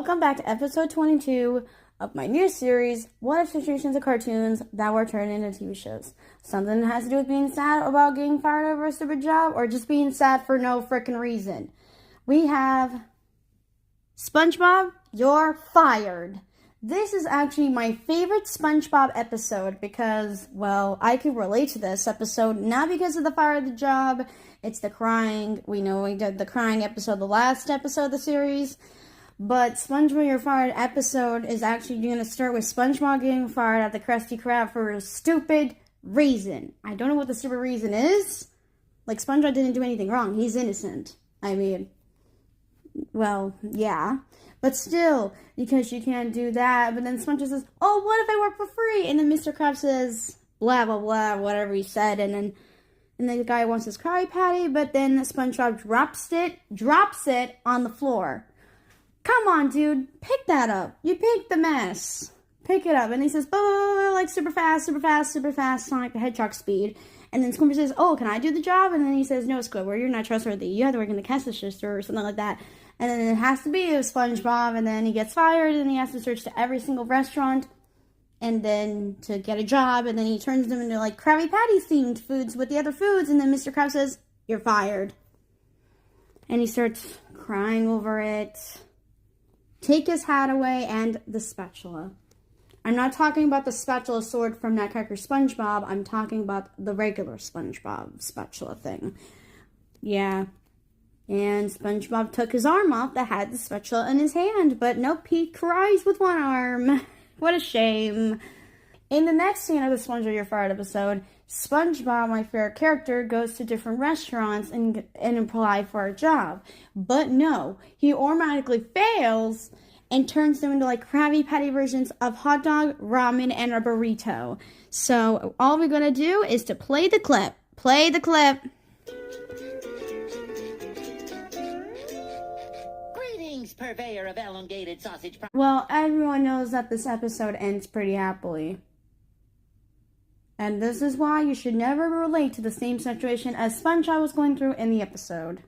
welcome back to episode 22 of my new series, What If Situations of Cartoons That Were Turned into TV Shows. Something that has to do with being sad about getting fired over a stupid job, or just being sad for no frickin' reason. We have SpongeBob, You're Fired. This is actually my favorite SpongeBob episode because, well, I can relate to this episode, not because of the fire of the job, it's the crying. We know we did the crying episode, the last episode of the series. But SpongeBob You're Fired episode is actually going to start with SpongeBob getting fired at the Krusty Krab for a stupid reason. I don't know what the stupid reason is. Like, SpongeBob didn't do anything wrong. He's innocent. I mean, well, yeah. But still, because you can't do that. But then SpongeBob says, oh, what if I work for free? And then Mr. Krabs says, blah, blah, blah, whatever he said. And then the guy wants his Krabby Patty. But then SpongeBob drops it on the floor. Come on, dude. Pick that up. You picked the mess. Pick it up. And he says, blah, blah, blah, like super fast, Sonic the Hedgehog speed. And then Squidward says, oh, can I do the job? And then he says, no, Squidward, you're not trustworthy. You have to work in the Kessler Sister or something like that. And then it has to be SpongeBob. And then he gets fired. And he has to search to every single restaurant. And then to get a job. And then he turns them into like Krabby Patty themed foods with the other foods. And then Mr. Krabs says, you're fired. And he starts crying over it. Take his hat away and the spatula. I'm not talking about the spatula sword from Nutcracker SpongeBob. I'm talking about the regular SpongeBob spatula thing. Yeah. And SpongeBob took his arm off that had the spatula in his hand. But nope, he cries with one arm. What a shame. In the next scene of the SpongeBob You're Fired episode, SpongeBob, my favorite character, goes to different restaurants and apply for a job. But no, he automatically fails and turns them into like Krabby Patty versions of hot dog, ramen, and a burrito. So all we're going to do is to play the clip. Play the clip. Greetings, purveyor of elongated sausage. Well, everyone knows that this episode ends pretty happily. And this is why you should never relate to the same situation as SpongeBob was going through in the episode.